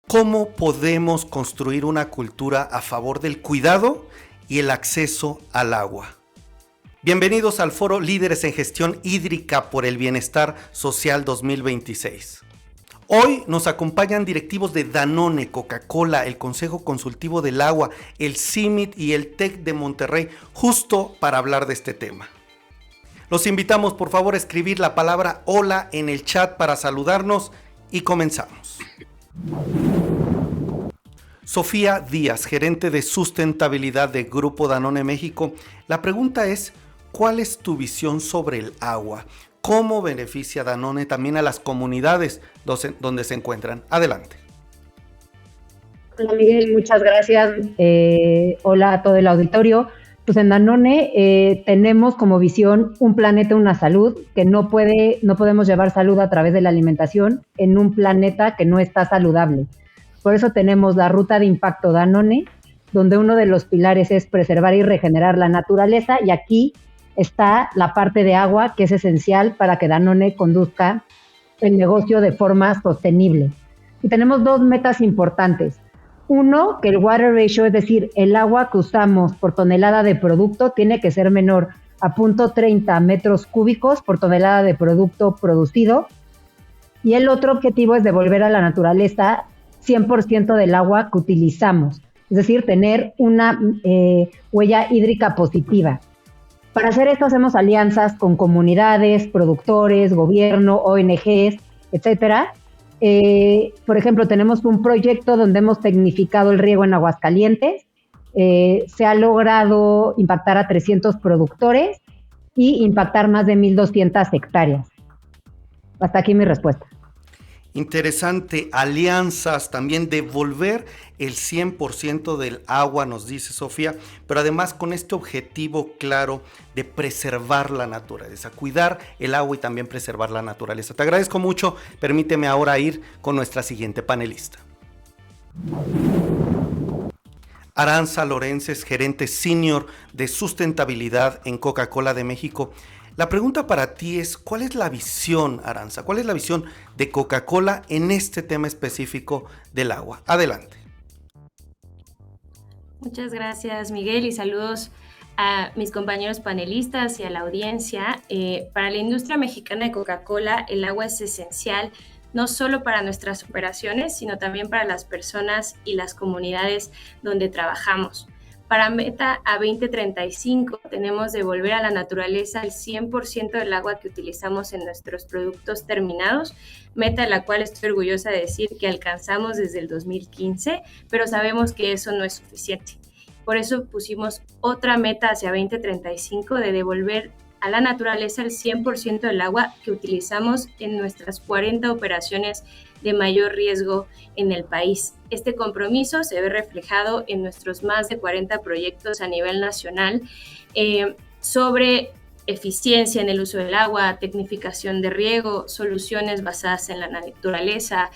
¿Cómo podemos construir una cultura a favor del cuidado y el acceso al agua? Bienvenidos al Foro Líderes en Gestión Hídrica por el Bienestar Social 2026. Hoy nos acompañan directivos de Danone, Coca-Cola, el Consejo Consultivo del Agua, el CIMIT y el TEC de Monterrey, justo para hablar de este tema. Los invitamos por favor a escribir la palabra hola en el chat para saludarnos y comenzamos. Sofía Díaz, gerente de sustentabilidad de Grupo Danone México. La pregunta es, ¿cuál es tu visión sobre el agua? ¿Cómo beneficia Danone también a las comunidades donde se encuentran? Adelante. Hola Miguel, muchas gracias. Hola a todo el auditorio. Pues en Danone tenemos como visión un planeta, una salud, que no podemos llevar salud a través de la alimentación en un planeta que no está saludable. Por eso tenemos la ruta de impacto Danone, donde uno de los pilares es preservar y regenerar la naturaleza, y aquí está la parte de agua, que es esencial para que Danone conduzca el negocio de forma sostenible. Y tenemos dos metas importantes. Uno, que el water ratio, es decir, el agua que usamos por tonelada de producto, tiene que ser menor a 0.30 metros cúbicos por tonelada de producto producido. Y el otro objetivo es devolver a la naturaleza 100% del agua que utilizamos, es decir, tener una huella hídrica positiva. Para hacer esto hacemos alianzas con comunidades, productores, gobierno, ONGs, etcétera. Por ejemplo, tenemos un proyecto donde hemos tecnificado el riego en Aguascalientes. Se ha logrado impactar a 300 productores y impactar más de 1,200 hectáreas. Hasta aquí mi respuesta. Interesante, alianzas, también devolver el 100% del agua, nos dice Sofía, pero además con este objetivo claro de preservar la naturaleza, cuidar el agua y también preservar la naturaleza. Te agradezco mucho, permíteme ahora ir con nuestra siguiente panelista. Arantxa Lorences, gerente senior de sustentabilidad en Coca-Cola de México. La pregunta para ti es, ¿cuál es la visión, Arantxa? ¿Cuál es la visión de Coca-Cola en este tema específico del agua? Adelante. Muchas gracias, Miguel, y saludos a mis compañeros panelistas y a la audiencia. Para la industria mexicana de Coca-Cola, el agua es esencial no solo para nuestras operaciones, sino también para las personas y las comunidades donde trabajamos. Para meta a 2035 tenemos devolver a la naturaleza el 100% del agua que utilizamos en nuestros productos terminados, meta a la cual estoy orgullosa de decir que alcanzamos desde el 2015, pero sabemos que eso no es suficiente. Por eso pusimos otra meta hacia 2035 de devolver a la naturaleza el 100% del agua que utilizamos en nuestras 40 operaciones de mayor riesgo en el país. Este compromiso se ve reflejado en nuestros más de 40 proyectos a nivel nacional sobre eficiencia en el uso del agua, tecnificación de riego, soluciones basadas en la naturaleza,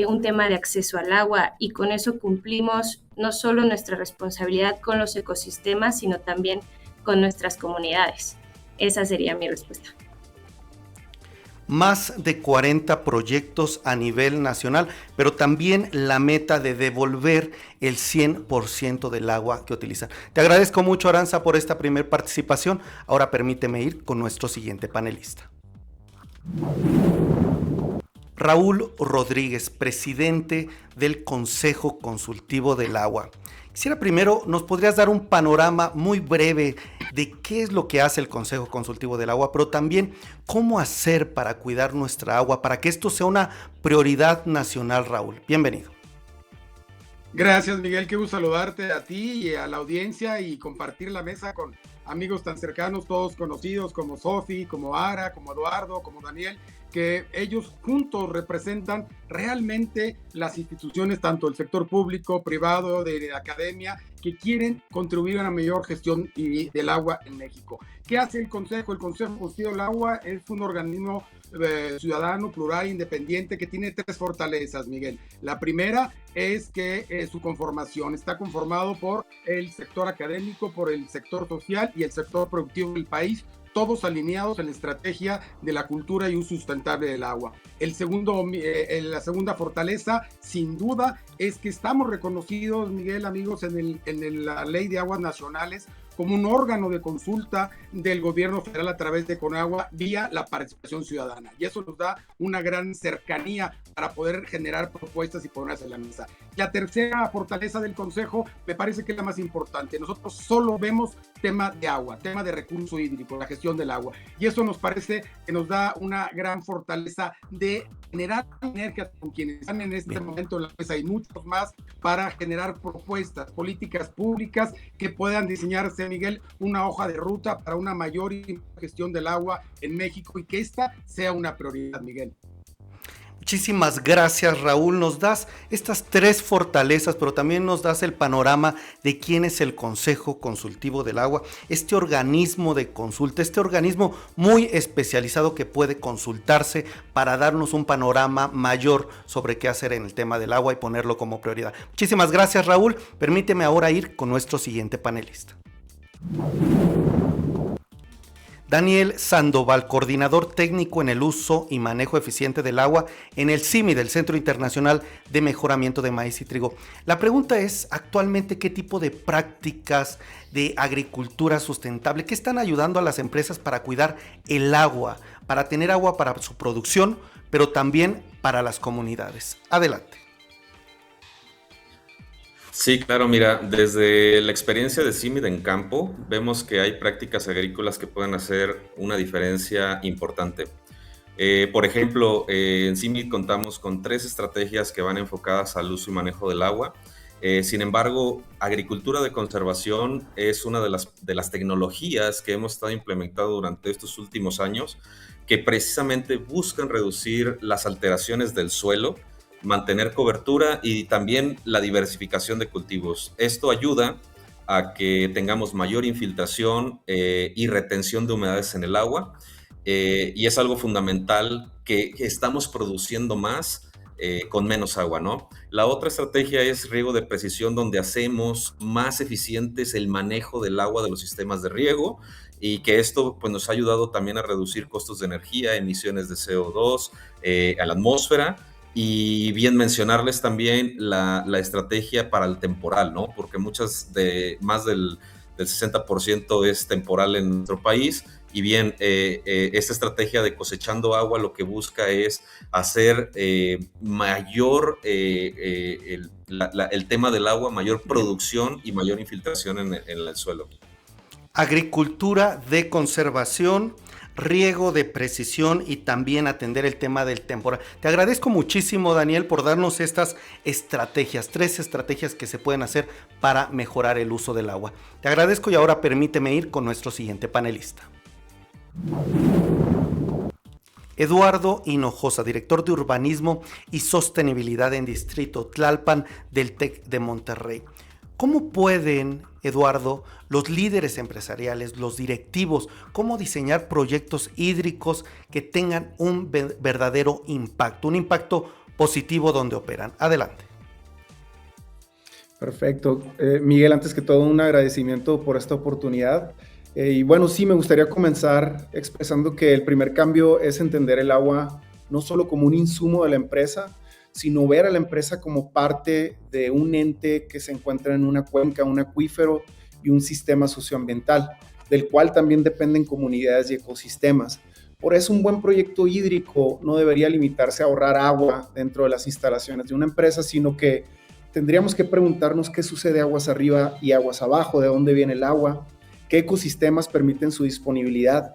un tema de acceso al agua, y con eso cumplimos no solo nuestra responsabilidad con los ecosistemas, sino también con nuestras comunidades. Esa sería mi respuesta. Más de 40 proyectos a nivel nacional, pero también la meta de devolver el 100% del agua que utilizan. Te agradezco mucho, Arantxa, por esta primera participación. Ahora permíteme ir con nuestro siguiente panelista. Raúl Rodríguez, presidente del Consejo Consultivo del Agua. Quisiera primero, ¿nos podrías dar un panorama muy breve de qué es lo que hace el Consejo Consultivo del Agua, pero también cómo hacer para cuidar nuestra agua, para que esto sea una prioridad nacional, Raúl? Bienvenido. Gracias, Miguel, qué gusto saludarte a ti y a la audiencia y compartir la mesa con amigos tan cercanos, todos conocidos como Sofi, como Ara, como Eduardo, como Daniel, que ellos juntos representan realmente las instituciones, tanto el sector público, privado, de la academia, que quieren contribuir a una mayor gestión del agua en México. ¿Qué hace el Consejo? El Consejo Consultivo del Agua es un organismo ciudadano, plural, independiente, que tiene tres fortalezas, Miguel. La primera es que su conformación está conformado por el sector académico, por el sector social y el sector productivo del país, todos alineados en la estrategia de la cultura y uso sustentable del agua. La segunda fortaleza, sin duda, es que estamos reconocidos, Miguel, amigos, en la Ley de Aguas Nacionales como un órgano de consulta del gobierno federal a través de Conagua vía la participación ciudadana. Y eso nos da una gran cercanía para poder generar propuestas y ponerlas en la mesa. La tercera fortaleza del Consejo me parece que es la más importante. Nosotros solo vemos tema de agua, tema de recurso hídrico, la gestión del agua. Y eso nos parece que nos da una gran fortaleza de generar sinergias con quienes están en este momento en la mesa y muchos más para generar propuestas, políticas públicas que puedan diseñarse, Miguel, una hoja de ruta para una mayor gestión del agua en México y que esta sea una prioridad, Miguel. Muchísimas gracias, Raúl. Nos das estas 3 fortalezas, pero también nos das el panorama de quién es el Consejo Consultivo del Agua, este organismo de consulta, este organismo muy especializado que puede consultarse para darnos un panorama mayor sobre qué hacer en el tema del agua y ponerlo como prioridad. Muchísimas gracias, Raúl. Permíteme ahora ir con nuestro siguiente panelista. Daniel Sandoval, coordinador técnico en el uso y manejo eficiente del agua en el CIMI del Centro Internacional de Mejoramiento de Maíz y Trigo. La pregunta es, actualmente, ¿qué tipo de prácticas de agricultura sustentable, qué están ayudando a las empresas para cuidar el agua, para tener agua para su producción, pero también para las comunidades? Adelante. Sí, claro, mira, desde la experiencia de CIMID en campo, vemos que hay prácticas agrícolas que pueden hacer una diferencia importante. Por ejemplo, en CIMID contamos con 3 estrategias que van enfocadas al uso y manejo del agua. Sin embargo, agricultura de conservación es una de las tecnologías que hemos estado implementando durante estos últimos años, que precisamente buscan reducir las alteraciones del suelo, mantener cobertura y también la diversificación de cultivos. Esto ayuda a que tengamos mayor infiltración y retención de humedades en el agua, y es algo fundamental que estamos produciendo más con menos agua, ¿no? La otra estrategia es riego de precisión, donde hacemos más eficientes el manejo del agua de los sistemas de riego, y que esto pues, nos ha ayudado también a reducir costos de energía, emisiones de CO2 a la atmósfera. Y bien mencionarles también la estrategia para el temporal, ¿no? Porque más del 60% es temporal en nuestro país, y bien, esta estrategia de cosechando agua lo que busca es hacer mayor el tema del agua, mayor producción y mayor infiltración en el suelo. Agricultura de conservación, riego de precisión y también atender el tema del temporal. Te agradezco muchísimo, Daniel, por darnos estas estrategias, 3 estrategias que se pueden hacer para mejorar el uso del agua. Te agradezco y ahora permíteme ir con nuestro siguiente panelista. Eduardo Hinojosa, director de Urbanismo y Sostenibilidad en Distrito Tlalpan del TEC de Monterrey. ¿Cómo pueden, Eduardo, los líderes empresariales, los directivos, cómo diseñar proyectos hídricos que tengan un verdadero impacto, un impacto positivo donde operan? Adelante. Perfecto. Miguel, antes que todo, un agradecimiento por esta oportunidad. Y bueno, sí, me gustaría comenzar expresando que el primer cambio es entender el agua no solo como un insumo de la empresa, sino ver a la empresa como parte de un ente que se encuentra en una cuenca, un acuífero y un sistema socioambiental, del cual también dependen comunidades y ecosistemas. Por eso un buen proyecto hídrico no debería limitarse a ahorrar agua dentro de las instalaciones de una empresa, sino que tendríamos que preguntarnos qué sucede aguas arriba y aguas abajo, de dónde viene el agua, qué ecosistemas permiten su disponibilidad.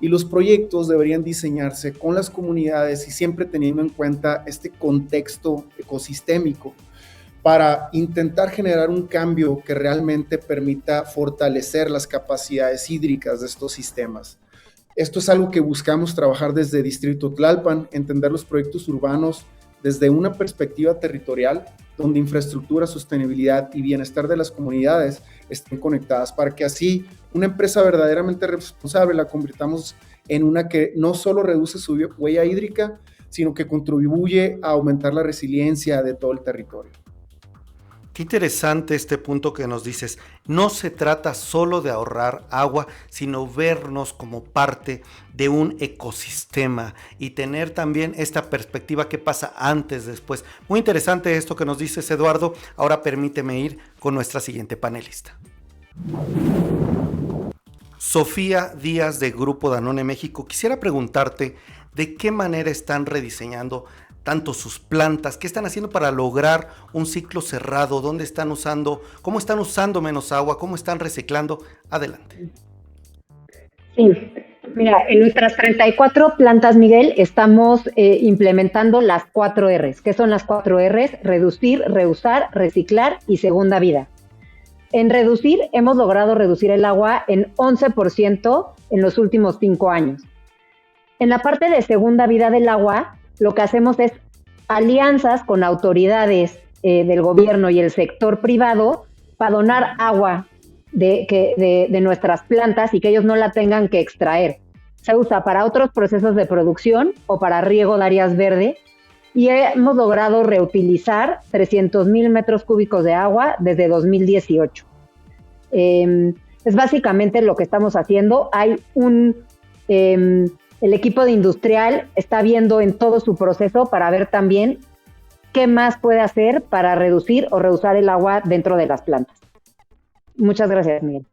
Y los proyectos deberían diseñarse con las comunidades y siempre teniendo en cuenta este contexto ecosistémico para intentar generar un cambio que realmente permita fortalecer las capacidades hídricas de estos sistemas. Esto es algo que buscamos trabajar desde Distrito Tlalpan, entender los proyectos urbanos desde una perspectiva territorial, donde infraestructura, sostenibilidad y bienestar de las comunidades estén conectadas, para que así una empresa verdaderamente responsable la convirtamos en una que no solo reduce su huella hídrica, sino que contribuye a aumentar la resiliencia de todo el territorio. Qué interesante este punto que nos dices. No se trata solo de ahorrar agua, sino vernos como parte de un ecosistema y tener también esta perspectiva que pasa antes, después. Muy interesante esto que nos dices, Eduardo. Ahora permíteme ir con nuestra siguiente panelista. Sofía Díaz de Grupo Danone México. Quisiera preguntarte de qué manera están rediseñando tanto sus plantas, qué están haciendo para lograr un ciclo cerrado, dónde están usando, cómo están usando menos agua, cómo están reciclando. Adelante. Sí, mira, en nuestras 34 plantas, Miguel, estamos implementando las 4 Rs. ¿Qué son las 4 Rs? Reducir, reusar, reciclar y segunda vida. En reducir, hemos logrado reducir el agua en 11% en los últimos 5 años. En la parte de segunda vida del agua, lo que hacemos es alianzas con autoridades del gobierno y el sector privado para donar agua de nuestras plantas y que ellos no la tengan que extraer. Se usa para otros procesos de producción o para riego de áreas verdes y hemos logrado reutilizar 300,000 metros cúbicos de agua desde 2018. Es básicamente lo que estamos haciendo. Hay el equipo de industrial está viendo en todo su proceso para ver también qué más puede hacer para reducir o reusar el agua dentro de las plantas. Muchas gracias, Miguel.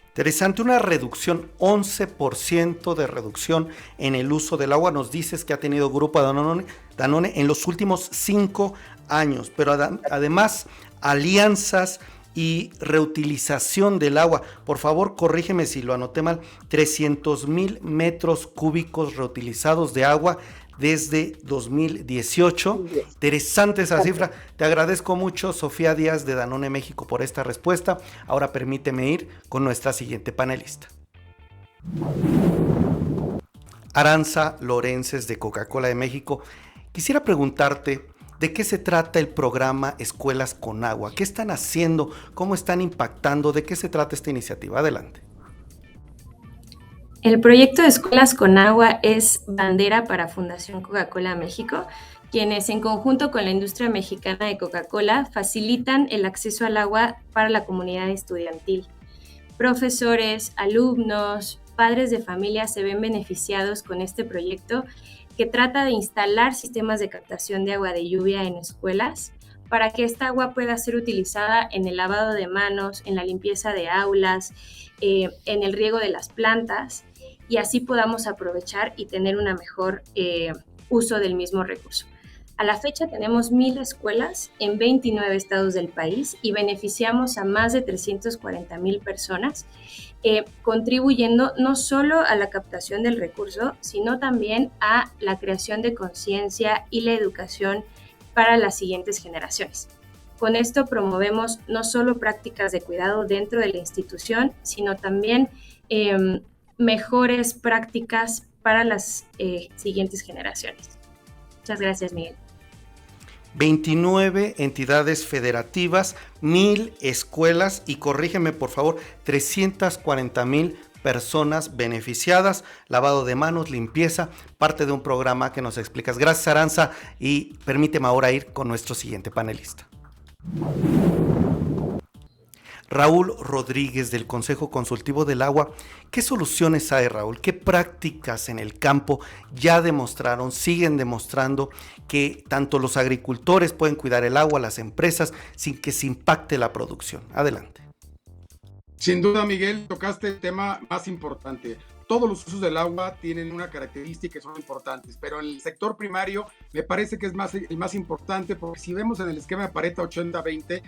Interesante, una reducción, 11% de reducción en el uso del agua. Nos dices que ha tenido Grupo Danone en los últimos 5 años, pero además alianzas y reutilización del agua. Por favor, corrígeme si lo anoté mal. 300,000 metros cúbicos reutilizados de agua desde 2018. Interesante esa cifra. Te agradezco mucho, Sofía Díaz de Danone México, por esta respuesta. Ahora permíteme ir con nuestra siguiente panelista. Aranza Lorences de Coca-Cola de México. Quisiera preguntarte, ¿de qué se trata el programa Escuelas con Agua? ¿Qué están haciendo? ¿Cómo están impactando? ¿De qué se trata esta iniciativa? Adelante. El proyecto de Escuelas con Agua es bandera para Fundación Coca-Cola México, quienes en conjunto con la industria mexicana de Coca-Cola facilitan el acceso al agua para la comunidad estudiantil. Profesores, alumnos, padres de familia se ven beneficiados con este proyecto que trata de instalar sistemas de captación de agua de lluvia en escuelas para que esta agua pueda ser utilizada en el lavado de manos, en la limpieza de aulas, en el riego de las plantas, y así podamos aprovechar y tener una mejor uso del mismo recurso. A la fecha tenemos 1,000 escuelas en 29 estados del país y beneficiamos a más de 340,000 personas, contribuyendo no solo a la captación del recurso, sino también a la creación de conciencia y la educación para las siguientes generaciones. Con esto promovemos no solo prácticas de cuidado dentro de la institución, sino también mejores prácticas para las siguientes generaciones. Muchas gracias, Miguel. 29 entidades federativas, 1,000 escuelas y, corrígeme por favor, 340,000 personas beneficiadas, lavado de manos, limpieza, parte de un programa que nos explicas. Gracias, Aranza, y permíteme ahora ir con nuestro siguiente panelista. Raúl Rodríguez del Consejo Consultivo del Agua. ¿Qué soluciones hay, Raúl? ¿Qué prácticas en el campo ya demostraron, siguen demostrando que tanto los agricultores pueden cuidar el agua, las empresas, sin que se impacte la producción? Adelante. Sin duda, Miguel, tocaste el tema más importante. Todos los usos del agua tienen una característica que son importantes, pero en el sector primario me parece que es el más importante, porque si vemos en el esquema de Pareto 80-20,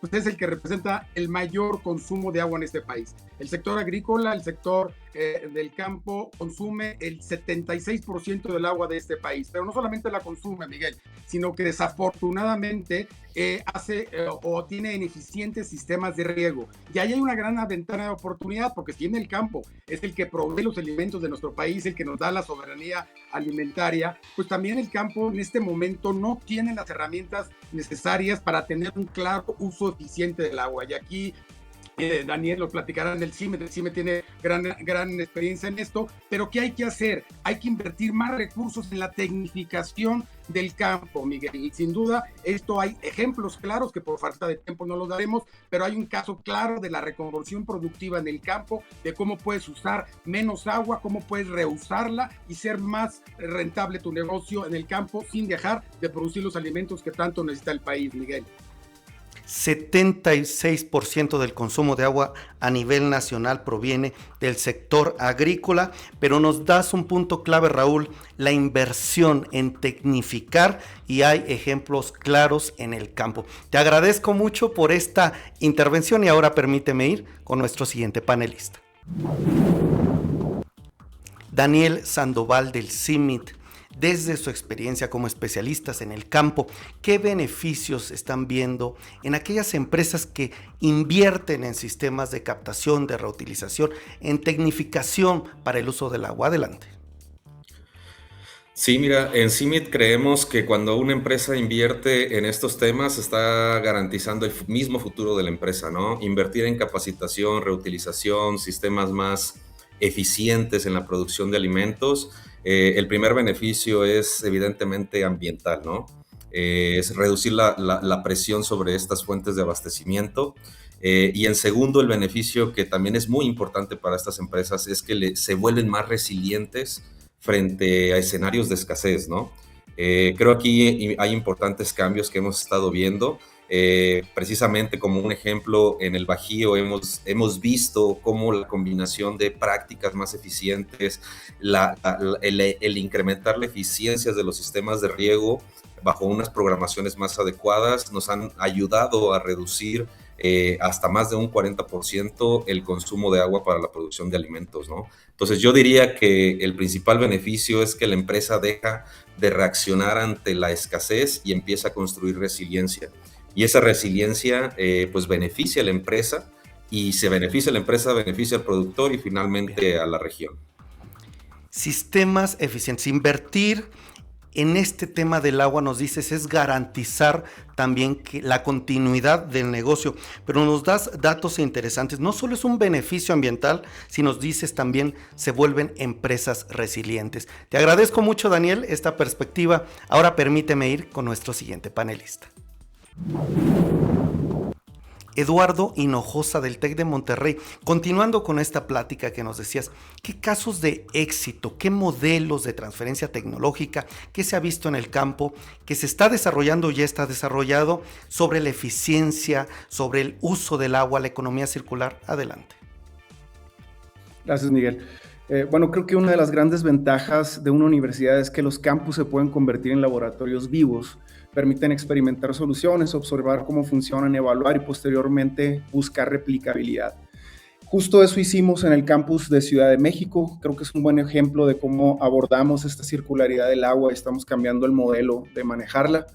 pues es el que representa el mayor consumo de agua en este país. El sector agrícola, el sector del campo consume el 76% del agua de este país, pero no solamente la consume, Miguel, sino que desafortunadamente hace o tiene ineficientes sistemas de riego. Y ahí hay una gran ventana de oportunidad, porque si en el campo es el que provee los alimentos de nuestro país, el que nos da la soberanía alimentaria, pues también el campo en este momento no tiene las herramientas necesarias para tener un claro uso eficiente del agua. Y aquí Daniel los platicarán del CIMED. El CIMED tiene gran experiencia en esto, pero ¿qué hay que hacer? Hay que invertir más recursos en la tecnificación del campo, Miguel, y sin duda esto hay ejemplos claros que por falta de tiempo no los daremos, pero hay un caso claro de la reconversión productiva en el campo, de cómo puedes usar menos agua, cómo puedes reusarla y ser más rentable tu negocio en el campo sin dejar de producir los alimentos que tanto necesita el país, Miguel. 76% del consumo de agua a nivel nacional proviene del sector agrícola, pero nos das un punto clave, Raúl, la inversión en tecnificar, y hay ejemplos claros en el campo. Te agradezco mucho por esta intervención y ahora permíteme ir con nuestro siguiente panelista. Daniel Sandoval del CIMID. Desde su experiencia como especialistas en el campo, ¿qué beneficios están viendo en aquellas empresas que invierten en sistemas de captación, de reutilización, en tecnificación para el uso del agua? Adelante. Sí, mira, en CIMID creemos que cuando una empresa invierte en estos temas está garantizando el mismo futuro de la empresa, ¿no? Invertir en capacitación, reutilización, sistemas más eficientes en la producción de alimentos. El primer beneficio es evidentemente ambiental, ¿no? Es reducir la presión sobre estas fuentes de abastecimiento. Y en segundo, el beneficio que también es muy importante para estas empresas es que se vuelven más resilientes frente a escenarios de escasez, ¿no? Creo aquí hay importantes cambios que hemos estado viendo. Precisamente como un ejemplo, en el Bajío hemos visto cómo la combinación de prácticas más eficientes, el incrementar la eficiencia de los sistemas de riego bajo unas programaciones más adecuadas nos han ayudado a reducir hasta más de un 40% el consumo de agua para la producción de alimentos, ¿no? Entonces yo diría que el principal beneficio es que la empresa deja de reaccionar ante la escasez y empieza a construir resiliencia. Y esa resiliencia pues beneficia a la empresa, y se beneficia a la empresa, beneficia al productor y finalmente a la región. Sistemas eficientes. Invertir en este tema del agua, nos dices, es garantizar también que la continuidad del negocio, pero nos das datos interesantes. No solo es un beneficio ambiental, sino nos dices también se vuelven empresas resilientes. Te agradezco mucho, Daniel, esta perspectiva. Ahora permíteme ir con nuestro siguiente panelista. Eduardo Hinojosa del TEC de Monterrey. Continuando con esta plática que nos decías, ¿qué casos de éxito, qué modelos de transferencia tecnológica que se ha visto en el campo, que se está desarrollando o ya está desarrollado sobre la eficiencia, sobre el uso del agua, la economía circular? Adelante. Gracias, Miguel. Bueno, creo que una de las grandes ventajas de una universidad es que los campus se pueden convertir en laboratorios vivos, permiten experimentar soluciones, observar cómo funcionan, evaluar y posteriormente buscar replicabilidad. Justo eso hicimos en el campus de Ciudad de México. Creo que es un buen ejemplo de cómo abordamos esta circularidad del agua y estamos cambiando el modelo de manejarla.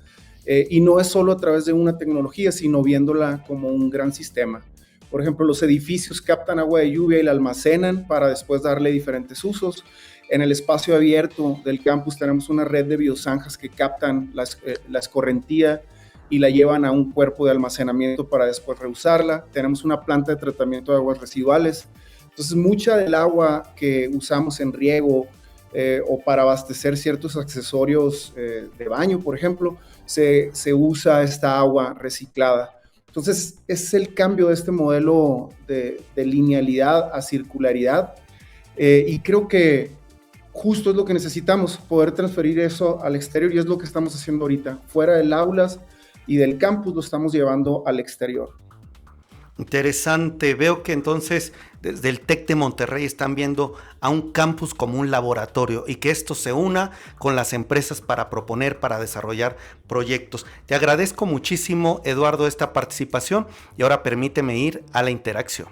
Y no es solo a través de una tecnología, sino viéndola como un gran sistema. Por ejemplo, los edificios captan agua de lluvia y la almacenan para después darle diferentes usos. En el espacio abierto del campus tenemos una red de biozanjas que captan la escorrentía y la llevan a un cuerpo de almacenamiento para después reusarla. Tenemos una planta de tratamiento de aguas residuales. Entonces, mucha del agua que usamos en riego o para abastecer ciertos accesorios de baño, por ejemplo, se usa esta agua reciclada. Entonces, es el cambio de este modelo de linealidad a circularidad y creo que justo es lo que necesitamos, poder transferir eso al exterior, y es lo que estamos haciendo ahorita. Fuera del aulas y del campus lo estamos llevando al exterior. Interesante. Veo que entonces desde el TEC de Monterrey están viendo a un campus como un laboratorio y que esto se una con las empresas para proponer, para desarrollar proyectos. Te agradezco muchísimo, Eduardo, esta participación, y ahora permíteme ir a la interacción.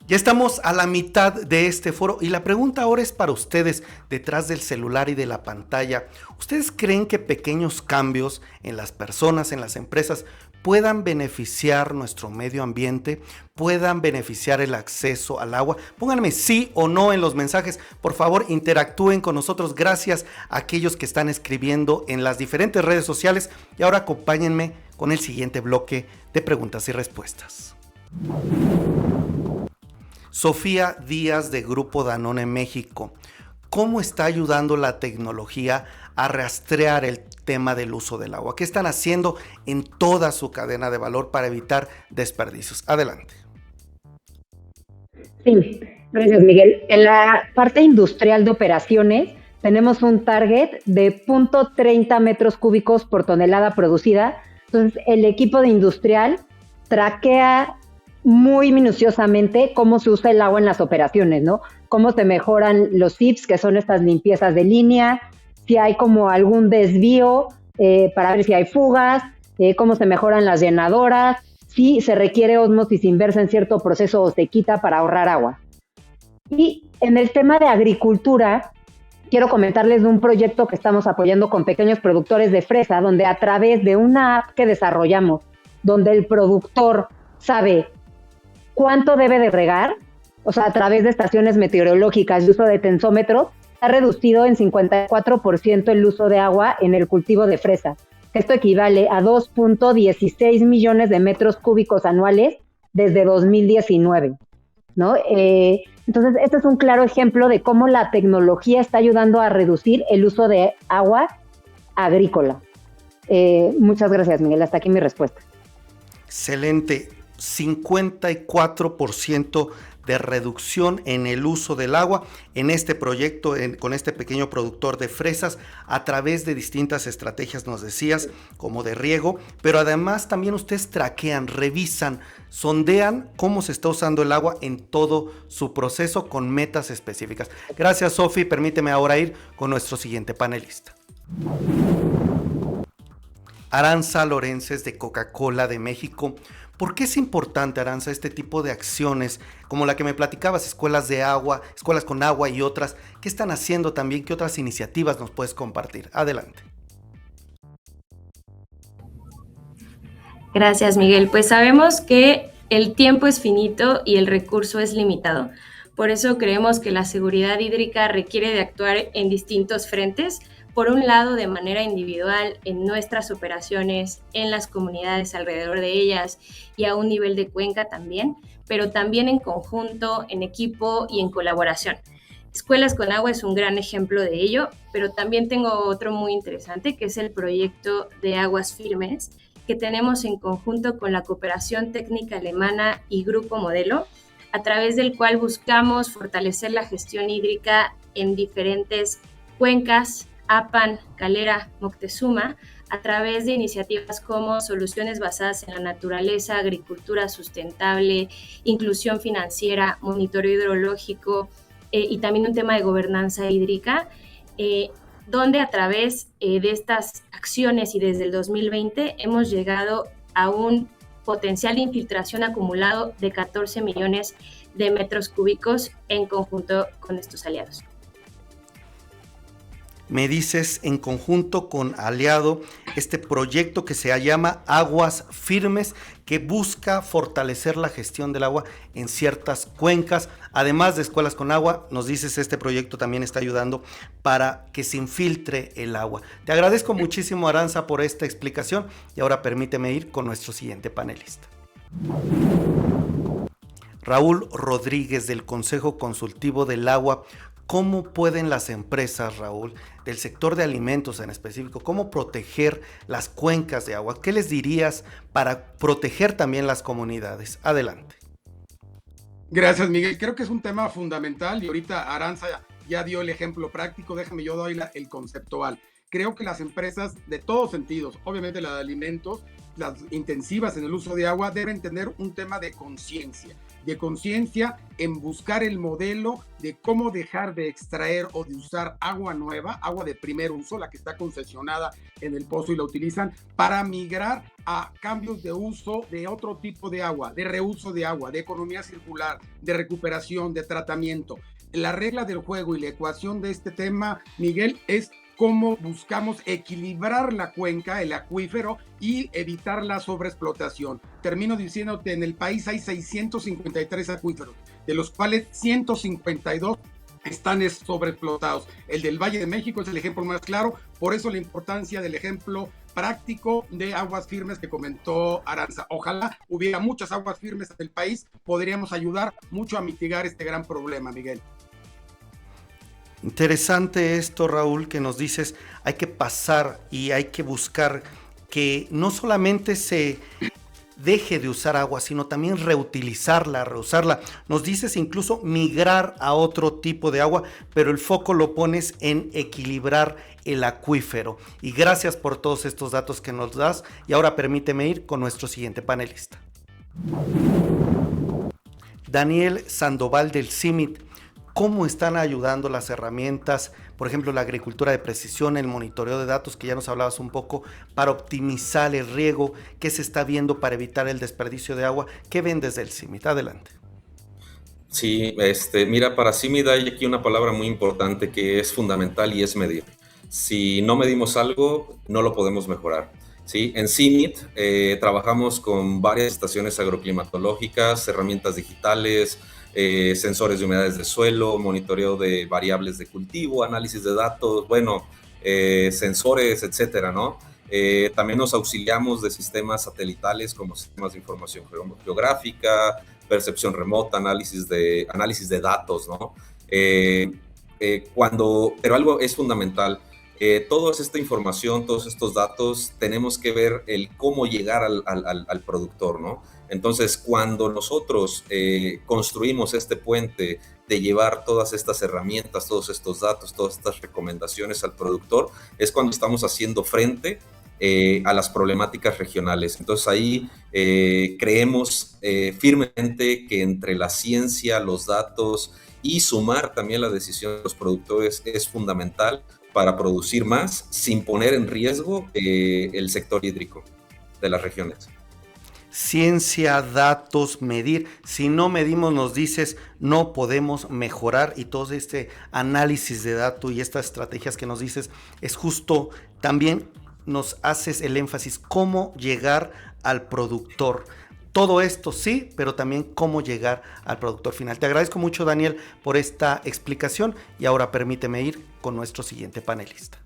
Ya estamos a la mitad de este foro y la pregunta ahora es para ustedes detrás del celular y de la pantalla. ¿Ustedes creen que pequeños cambios en las personas, en las empresas, puedan beneficiar nuestro medio ambiente, puedan beneficiar el acceso al agua? Pónganme sí o no en los mensajes. Por favor, interactúen con nosotros. Gracias a aquellos que están escribiendo en las diferentes redes sociales. Y ahora acompáñenme con el siguiente bloque de preguntas y respuestas. Sofía Díaz de Grupo Danone México. ¿Cómo está ayudando la tecnología a rastrear el tema del uso del agua? ¿Qué están haciendo en toda su cadena de valor para evitar desperdicios? Adelante. Sí, gracias, Miguel. En la parte industrial de operaciones tenemos un target de 0.30 metros cúbicos por tonelada producida. Entonces, el equipo de industrial traquea muy minuciosamente cómo se usa el agua en las operaciones, ¿no? Cómo se mejoran los SIPs, que son estas limpiezas de línea, si hay como algún desvío para ver si hay fugas, cómo se mejoran las llenadoras, si se requiere ósmosis inversa en cierto proceso o se quita para ahorrar agua. Y en el tema de agricultura, quiero comentarles de un proyecto que estamos apoyando con pequeños productores de fresa, donde a través de una app que desarrollamos, donde el productor sabe cuánto debe de regar, o sea, a través de estaciones meteorológicas y uso de tensómetros, ha reducido en 54% el uso de agua en el cultivo de fresa. Esto equivale a 2.16 millones de metros cúbicos anuales desde 2019, ¿no? Entonces, este es un claro ejemplo de cómo la tecnología está ayudando a reducir el uso de agua agrícola. Muchas gracias, Miguel. Hasta aquí mi respuesta. Excelente. 54% de reducción en el uso del agua en este proyecto con este pequeño productor de fresas a través de distintas estrategias, nos decías, como de riego, pero además también ustedes traquean, revisan, sondean cómo se está usando el agua en todo su proceso con metas específicas. Gracias, Sofi. Permíteme ahora ir con nuestro siguiente panelista. Aranza Lorences de Coca-Cola de México. ¿Por qué es importante, Aranza, este tipo de acciones como la que me platicabas, escuelas de agua, escuelas con agua y otras? ¿Qué están haciendo también? ¿Qué otras iniciativas nos puedes compartir? Adelante. Gracias, Miguel. Pues sabemos que el tiempo es finito y el recurso es limitado. Por eso creemos que la seguridad hídrica requiere de actuar en distintos frentes. Por un lado, de manera individual en nuestras operaciones, en las comunidades alrededor de ellas y a un nivel de cuenca también, pero también en conjunto, en equipo y en colaboración. Escuelas con Agua es un gran ejemplo de ello, pero también tengo otro muy interesante, que es el proyecto de Aguas Firmes, que tenemos en conjunto con la Cooperación Técnica Alemana y Grupo Modelo, a través del cual buscamos fortalecer la gestión hídrica en diferentes cuencas, Apan, Calera, Moctezuma, a través de iniciativas como soluciones basadas en la naturaleza, agricultura sustentable, inclusión financiera, monitoreo hidrológico y también un tema de gobernanza hídrica, donde a través de estas acciones y desde el 2020 hemos llegado a un potencial de infiltración acumulado de 14 millones de metros cúbicos en conjunto con estos aliados. Me dices en conjunto con aliado este proyecto que se llama Aguas Firmes, que busca fortalecer la gestión del agua en ciertas cuencas. Además de escuelas con agua, nos dices este proyecto también está ayudando para que se infiltre el agua. Te agradezco muchísimo, Aranza, por esta explicación y ahora permíteme ir con nuestro siguiente panelista. Raúl Rodríguez del Consejo Consultivo del Agua. ¿Cómo pueden las empresas, Raúl, del sector de alimentos en específico, cómo proteger las cuencas de agua? ¿Qué les dirías para proteger también las comunidades? Adelante. Gracias, Miguel. Creo que es un tema fundamental y ahorita Aranza ya dio el ejemplo práctico. Déjame yo doy el conceptual. Creo que las empresas de todos sentidos, obviamente las de alimentos, las intensivas en el uso de agua, deben tener un tema de conciencia en buscar el modelo de cómo dejar de extraer o de usar agua nueva, agua de primer uso, la que está concesionada en el pozo y la utilizan, para migrar a cambios de uso de otro tipo de agua, de reuso de agua, de economía circular, de recuperación, de tratamiento. La regla del juego y la ecuación de este tema, Miguel, es cómo buscamos equilibrar la cuenca, el acuífero, y evitar la sobreexplotación. Termino diciéndote, en el país hay 653 acuíferos, de los cuales 152 están sobreexplotados. El del Valle de México es el ejemplo más claro, por eso la importancia del ejemplo práctico de aguas firmes que comentó Aranza. Ojalá hubiera muchas aguas firmes en el país, podríamos ayudar mucho a mitigar este gran problema, Miguel. Interesante esto, Raúl, que nos dices, hay que pasar y hay que buscar que no solamente se deje de usar agua, sino también reutilizarla, reusarla. Nos dices incluso migrar a otro tipo de agua, pero el foco lo pones en equilibrar el acuífero. Y gracias por todos estos datos que nos das. Y ahora permíteme ir con nuestro siguiente panelista. Daniel Sandoval del CIMIT. ¿Cómo están ayudando las herramientas, por ejemplo, la agricultura de precisión, el monitoreo de datos, que ya nos hablabas un poco, para optimizar el riego? ¿Qué se está viendo para evitar el desperdicio de agua? ¿Qué ven desde el CIMIT? Adelante. Sí, mira, para CIMIT hay aquí una palabra muy importante que es fundamental y es medir. Si no medimos algo, no lo podemos mejorar. ¿Sí? En CIMIT trabajamos con varias estaciones agroclimatológicas, herramientas digitales, sensores de humedades de suelo, monitoreo de variables de cultivo, análisis de datos, sensores, etcétera, ¿no? También nos auxiliamos de sistemas satelitales como sistemas de información geográfica, percepción remota, análisis de datos, ¿no? Pero algo es fundamental. Toda esta información, todos estos datos, tenemos que ver el cómo llegar al productor, ¿no? Entonces, cuando nosotros construimos este puente de llevar todas estas herramientas, todos estos datos, todas estas recomendaciones al productor, es cuando estamos haciendo frente a las problemáticas regionales. Entonces, ahí creemos firmemente que entre la ciencia, los datos y sumar también la decisión de los productores es fundamental para producir más sin poner en riesgo el sector hídrico de las regiones. Ciencia, datos, medir. Si no medimos, nos dices, no podemos mejorar, y todo este análisis de datos y estas estrategias que nos dices es justo, también nos haces el énfasis, cómo llegar al productor. Todo esto sí, pero también cómo llegar al productor final. Te agradezco mucho, Daniel, por esta explicación, y ahora permíteme ir con nuestro siguiente panelista.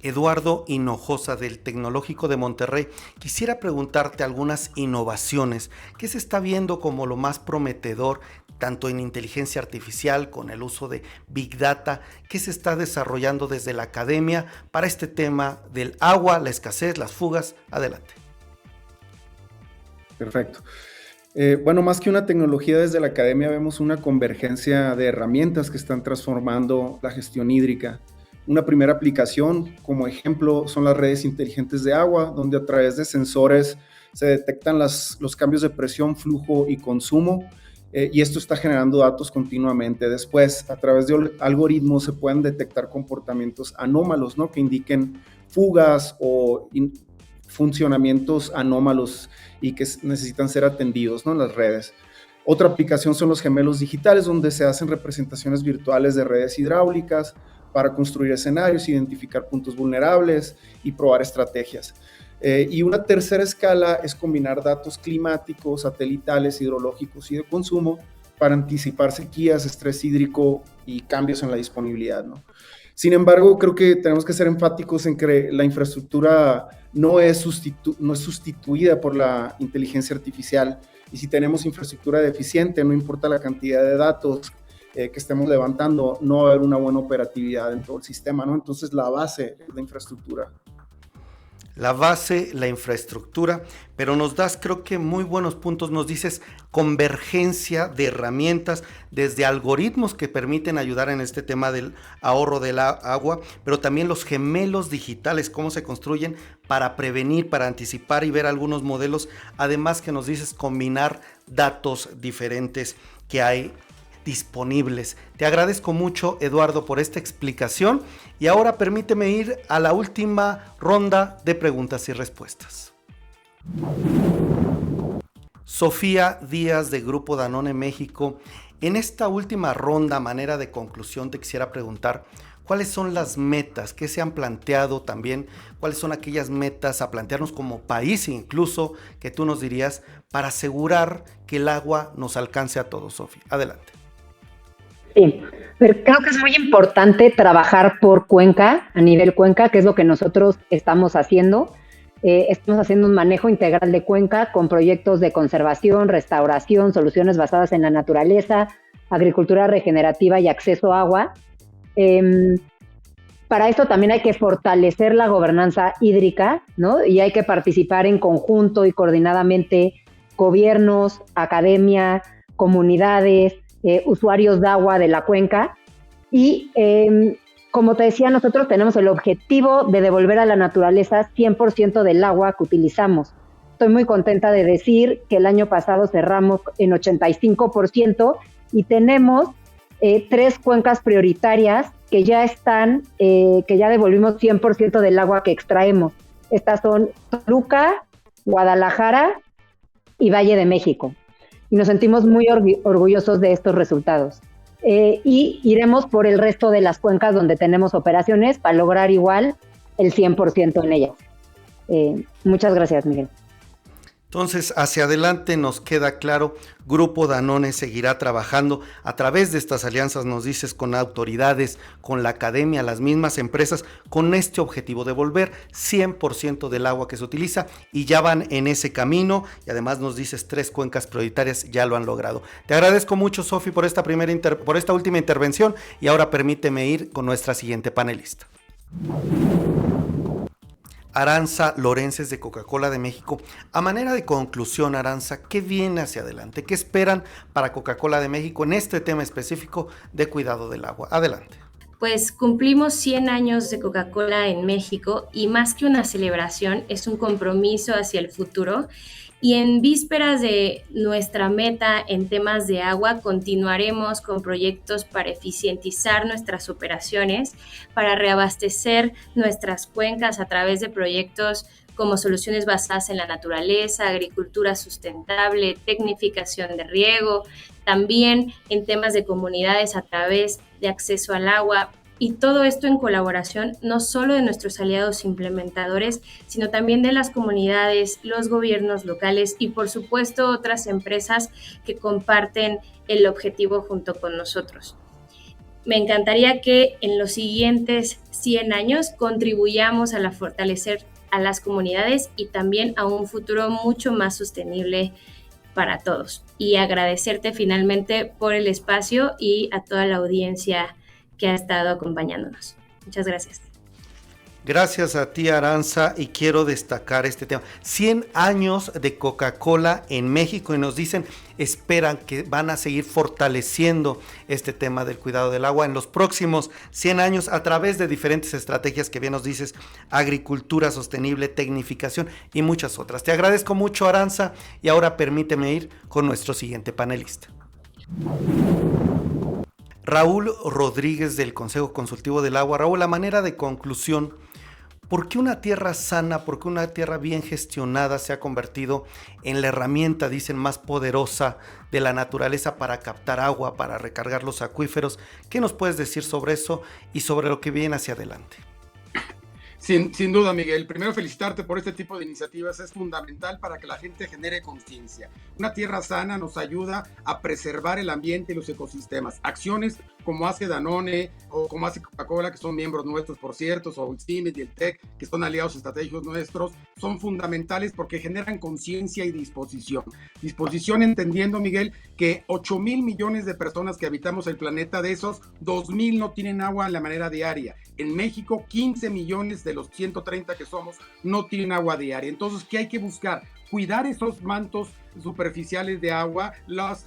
Eduardo Hinojosa, del Tecnológico de Monterrey. Quisiera preguntarte algunas innovaciones que se está viendo como lo más prometedor, tanto en inteligencia artificial, con el uso de Big Data, que se está desarrollando desde la academia para este tema del agua, la escasez, las fugas. Adelante. Perfecto. Más que una tecnología, desde la academia vemos una convergencia de herramientas que están transformando la gestión hídrica. Una primera aplicación, como ejemplo, son las redes inteligentes de agua, donde a través de sensores se detectan los cambios de presión, flujo y consumo, y esto está generando datos continuamente. Después, a través de algoritmos se pueden detectar comportamientos anómalos, ¿no?, que indiquen fugas o funcionamientos anómalos y que necesitan ser atendidos, ¿no?, en las redes. Otra aplicación son los gemelos digitales, donde se hacen representaciones virtuales de redes hidráulicas para construir escenarios, identificar puntos vulnerables y probar estrategias. Y una tercera escala es combinar datos climáticos, satelitales, hidrológicos y de consumo para anticipar sequías, estrés hídrico y cambios en la disponibilidad, ¿no? Sin embargo, creo que tenemos que ser enfáticos en que la infraestructura no es sustituida por la inteligencia artificial, y si tenemos infraestructura deficiente, no importa la cantidad de datos que estemos levantando, no va a haber una buena operatividad en todo el sistema, ¿no? Entonces, la base es la infraestructura. La base, la infraestructura, pero nos das, creo que muy buenos puntos. Nos dices convergencia de herramientas, desde algoritmos que permiten ayudar en este tema del ahorro del agua, pero también los gemelos digitales, cómo se construyen para prevenir, para anticipar y ver algunos modelos. Además, que nos dices combinar datos diferentes que hay disponibles. Te agradezco mucho, Eduardo, por esta explicación, y ahora permíteme ir a la última ronda de preguntas y respuestas. Sofía Díaz, de Grupo Danone México. En esta última ronda, a manera de conclusión, te quisiera preguntar cuáles son las metas que se han planteado también, cuáles son aquellas metas a plantearnos como país, incluso, que tú nos dirías para asegurar que el agua nos alcance a todos, Sofía. Adelante. Sí, pero creo que es muy importante trabajar por cuenca, a nivel cuenca, que es lo que nosotros estamos haciendo. Estamos haciendo un manejo integral de cuenca con proyectos de conservación, restauración, soluciones basadas en la naturaleza, agricultura regenerativa y acceso a agua. Para esto también hay que fortalecer la gobernanza hídrica, ¿no? Y hay que participar en conjunto y coordinadamente gobiernos, academia, comunidades, usuarios de agua de la cuenca. Y como te decía, nosotros tenemos el objetivo de devolver a la naturaleza 100% del agua que utilizamos. Estoy muy contenta de decir que el año pasado cerramos en 85% y tenemos 3 cuencas prioritarias que ya están, que ya devolvimos 100% del agua que extraemos. Estas son Toluca, Guadalajara y Valle de México. Y nos sentimos muy orgullosos de estos resultados. Y iremos por el resto de las cuencas donde tenemos operaciones para lograr igual el 100% en ellas. Muchas gracias, Miguel. Entonces, hacia adelante nos queda claro, Grupo Danone seguirá trabajando a través de estas alianzas, nos dices, con autoridades, con la academia, las mismas empresas, con este objetivo de devolver 100% del agua que se utiliza, y ya van en ese camino, y además nos dices 3 cuencas prioritarias ya lo han logrado. Te agradezco mucho, Sofi, por esta última intervención, y ahora permíteme ir con nuestra siguiente panelista. Arantxa Lorences de Coca-Cola de México. A manera de conclusión, Arantxa, ¿qué viene hacia adelante? ¿Qué esperan para Coca-Cola de México en este tema específico de cuidado del agua? Adelante. Pues cumplimos 100 años de Coca-Cola en México y más que una celebración, es un compromiso hacia el futuro. Y en vísperas de nuestra meta en temas de agua, continuaremos con proyectos para eficientizar nuestras operaciones, para reabastecer nuestras cuencas a través de proyectos como soluciones basadas en la naturaleza, agricultura sustentable, tecnificación de riego, también en temas de comunidades a través de acceso al agua. Y todo esto en colaboración no solo de nuestros aliados implementadores, sino también de las comunidades, los gobiernos locales y por supuesto otras empresas que comparten el objetivo junto con nosotros. Me encantaría que en los siguientes 100 años contribuyamos a fortalecer a las comunidades y también a un futuro mucho más sostenible para todos. Y agradecerte finalmente por el espacio y a toda la audiencia que ha estado acompañándonos. Muchas gracias. Gracias a ti, Arantxa, y quiero destacar este tema. 100 años de Coca-Cola en México, y nos dicen, esperan que van a seguir fortaleciendo este tema del cuidado del agua en los próximos 100 años a través de diferentes estrategias que bien nos dices, agricultura sostenible, tecnificación y muchas otras. Te agradezco mucho, Arantxa, y ahora permíteme ir con nuestro siguiente panelista. Raúl Rodríguez del Consejo Consultivo del Agua. Raúl, a manera de conclusión, ¿por qué una tierra sana, por qué una tierra bien gestionada se ha convertido en la herramienta, dicen, más poderosa de la naturaleza para captar agua, para recargar los acuíferos? ¿Qué nos puedes decir sobre eso y sobre lo que viene hacia adelante? Sin duda, Miguel. Primero, felicitarte por este tipo de iniciativas. Es fundamental para que la gente genere conciencia. Una tierra sana nos ayuda a preservar el ambiente y los ecosistemas. Acciones como hace Danone o como hace Coca-Cola, que son miembros nuestros, por cierto, o el CIMID y el TEC, que son aliados estratégicos nuestros, son fundamentales porque generan conciencia y disposición. Disposición entendiendo, Miguel, que 8,000 millones de personas que habitamos el planeta, de esos 2,000 no tienen agua de la manera diaria. En México, 15 millones de los 130 que somos no tienen agua diaria. Entonces, ¿qué hay que buscar? Cuidar esos mantos superficiales de agua, las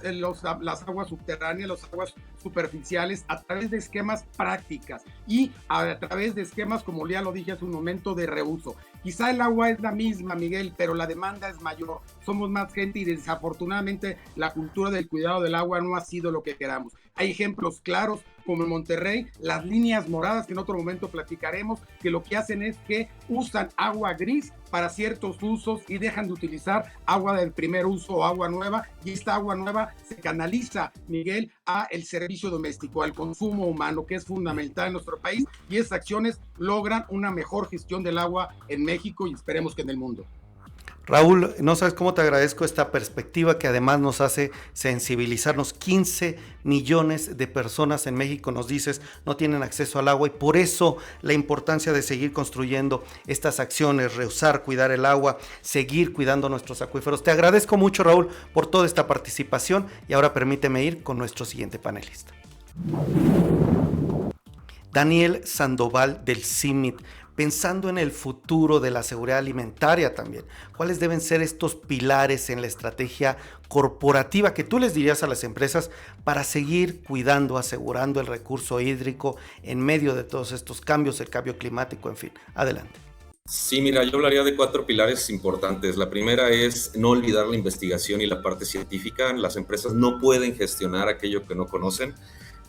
aguas subterráneas, las aguas superficiales, a través de esquemas prácticas y a través de esquemas, como ya lo dije hace un momento, de reuso. Quizá el agua es la misma, Miguel, pero la demanda es mayor. Somos más gente y desafortunadamente la cultura del cuidado del agua no ha sido lo que queramos. Hay ejemplos claros, como en Monterrey, las líneas moradas, que en otro momento platicaremos, que lo que hacen es que usan agua gris para ciertos usos y dejan de utilizar agua del primer uso o agua nueva, y esta agua nueva se canaliza, Miguel, a el servicio doméstico, al consumo humano, que es fundamental en nuestro país, y esas acciones logran una mejor gestión del agua en México y esperemos que en el mundo. Raúl, no sabes cómo te agradezco esta perspectiva que además nos hace sensibilizarnos. 15 millones de personas en México, nos dices, no tienen acceso al agua y por eso la importancia de seguir construyendo estas acciones, reusar, cuidar el agua, seguir cuidando nuestros acuíferos. Te agradezco mucho, Raúl, por toda esta participación y ahora permíteme ir con nuestro siguiente panelista. Daniel Sandoval del CIMID. Pensando en el futuro de la seguridad alimentaria también, ¿cuáles deben ser estos pilares en la estrategia corporativa que tú les dirías a las empresas para seguir cuidando, asegurando el recurso hídrico en medio de todos estos cambios, el cambio climático, en fin? Adelante. Sí, mira, yo hablaría de 4 pilares importantes. La primera es no olvidar la investigación y la parte científica. Las empresas no pueden gestionar aquello que no conocen.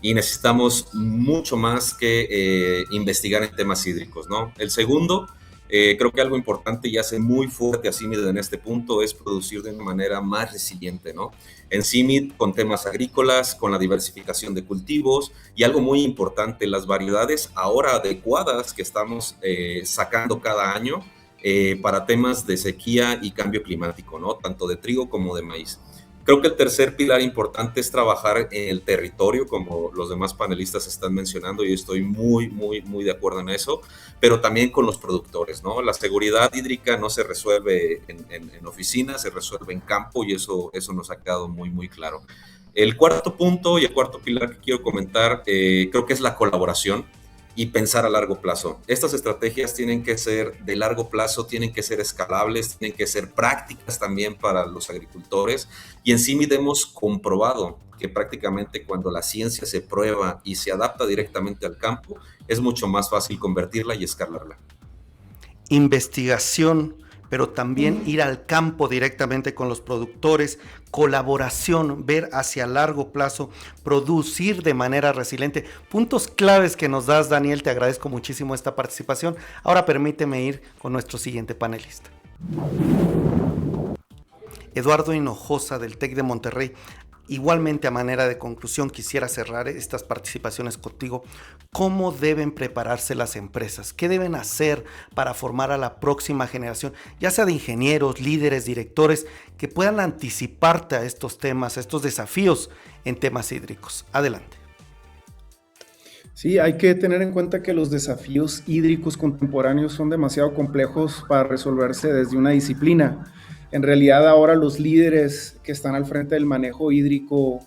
Y necesitamos mucho más que investigar en temas hídricos, ¿no? El segundo, creo que algo importante y hace muy fuerte a CIMID en este punto es producir de una manera más resiliente, ¿no? En CIMID con temas agrícolas, con la diversificación de cultivos y algo muy importante, las variedades ahora adecuadas que estamos sacando cada año para temas de sequía y cambio climático, ¿no? Tanto de trigo como de maíz. Creo que el tercer pilar importante es trabajar en el territorio, como los demás panelistas están mencionando, y estoy muy de acuerdo en eso, pero también con los productores, ¿no? La seguridad hídrica no se resuelve en oficinas, se resuelve en campo, y eso nos ha quedado muy claro. El cuarto punto y el cuarto pilar que quiero comentar, creo que es la colaboración y pensar a largo plazo. Estas estrategias tienen que ser de largo plazo, tienen que ser escalables, tienen que ser prácticas también para los agricultores. Y en CIMID hemos comprobado que prácticamente cuando la ciencia se prueba y se adapta directamente al campo, es mucho más fácil convertirla y escalarla. Investigación, pero también ir al campo directamente con los productores, colaboración, ver hacia largo plazo, producir de manera resiliente. Puntos claves que nos das, Daniel, te agradezco muchísimo esta participación. Ahora permíteme ir con nuestro siguiente panelista. Eduardo Hinojosa del TEC de Monterrey. Igualmente, a manera de conclusión, quisiera cerrar estas participaciones contigo. ¿Cómo deben prepararse las empresas? ¿Qué deben hacer para formar a la próxima generación, ya sea de ingenieros, líderes, directores, que puedan anticiparte a estos temas, a estos desafíos en temas hídricos? Adelante. Sí, hay que tener en cuenta que los desafíos hídricos contemporáneos son demasiado complejos para resolverse desde una disciplina. En realidad ahora los líderes que están al frente del manejo hídrico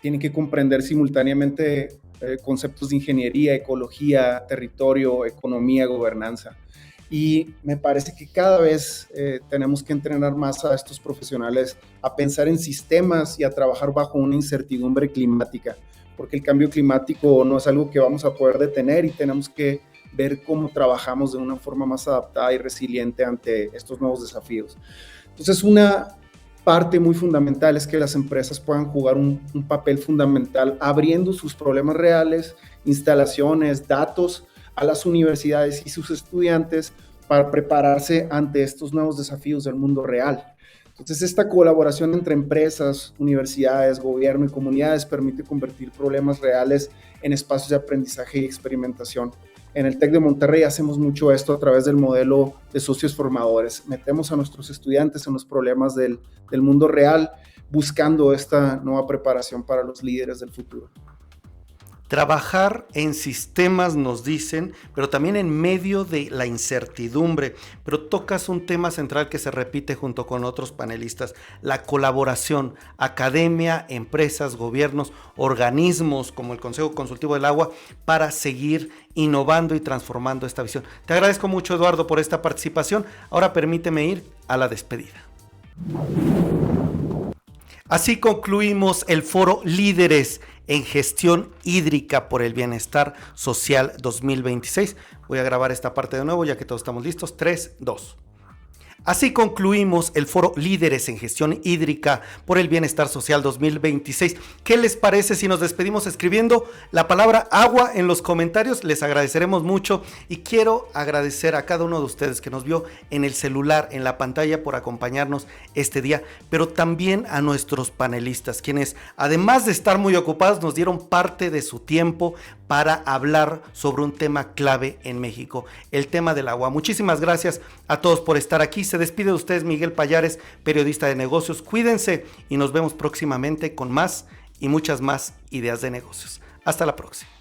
tienen que comprender simultáneamente conceptos de ingeniería, ecología, territorio, economía, gobernanza. Y me parece que cada vez tenemos que entrenar más a estos profesionales a pensar en sistemas y a trabajar bajo una incertidumbre climática, porque el cambio climático no es algo que vamos a poder detener y tenemos que ver cómo trabajamos de una forma más adaptada y resiliente ante estos nuevos desafíos. Entonces, una parte muy fundamental es que las empresas puedan jugar un papel fundamental abriendo sus problemas reales, instalaciones, datos a las universidades y sus estudiantes para prepararse ante estos nuevos desafíos del mundo real. Entonces, esta colaboración entre empresas, universidades, gobierno y comunidades permite convertir problemas reales en espacios de aprendizaje y experimentación. En el TEC de Monterrey hacemos mucho esto a través del modelo de socios formadores. Metemos a nuestros estudiantes en los problemas del mundo real, buscando esta nueva preparación para los líderes del futuro. Trabajar en sistemas, nos dicen, pero también en medio de la incertidumbre. Pero tocas un tema central que se repite junto con otros panelistas: la colaboración, academia, empresas, gobiernos, organismos como el Consejo Consultivo del Agua, para seguir innovando y transformando esta visión. Te agradezco mucho, Eduardo, por esta participación. Ahora permíteme ir a la despedida. Así concluimos el foro Líderes en Gestión Hídrica por el Bienestar Social 2026. Voy a grabar esta parte de nuevo ya que todos estamos listos. 3, 2. Así concluimos el foro Líderes en Gestión Hídrica por el Bienestar Social 2026. ¿Qué les parece si nos despedimos escribiendo la palabra agua en los comentarios? Les agradeceremos mucho y quiero agradecer a cada uno de ustedes que nos vio en el celular, en la pantalla, por acompañarnos este día, pero también a nuestros panelistas, quienes además de estar muy ocupados nos dieron parte de su tiempo para hablar sobre un tema clave en México, el tema del agua. Muchísimas gracias a todos por estar aquí. Se despide de ustedes Miguel Pallares, periodista de negocios. Cuídense y nos vemos próximamente con más y muchas más ideas de negocios. Hasta la próxima.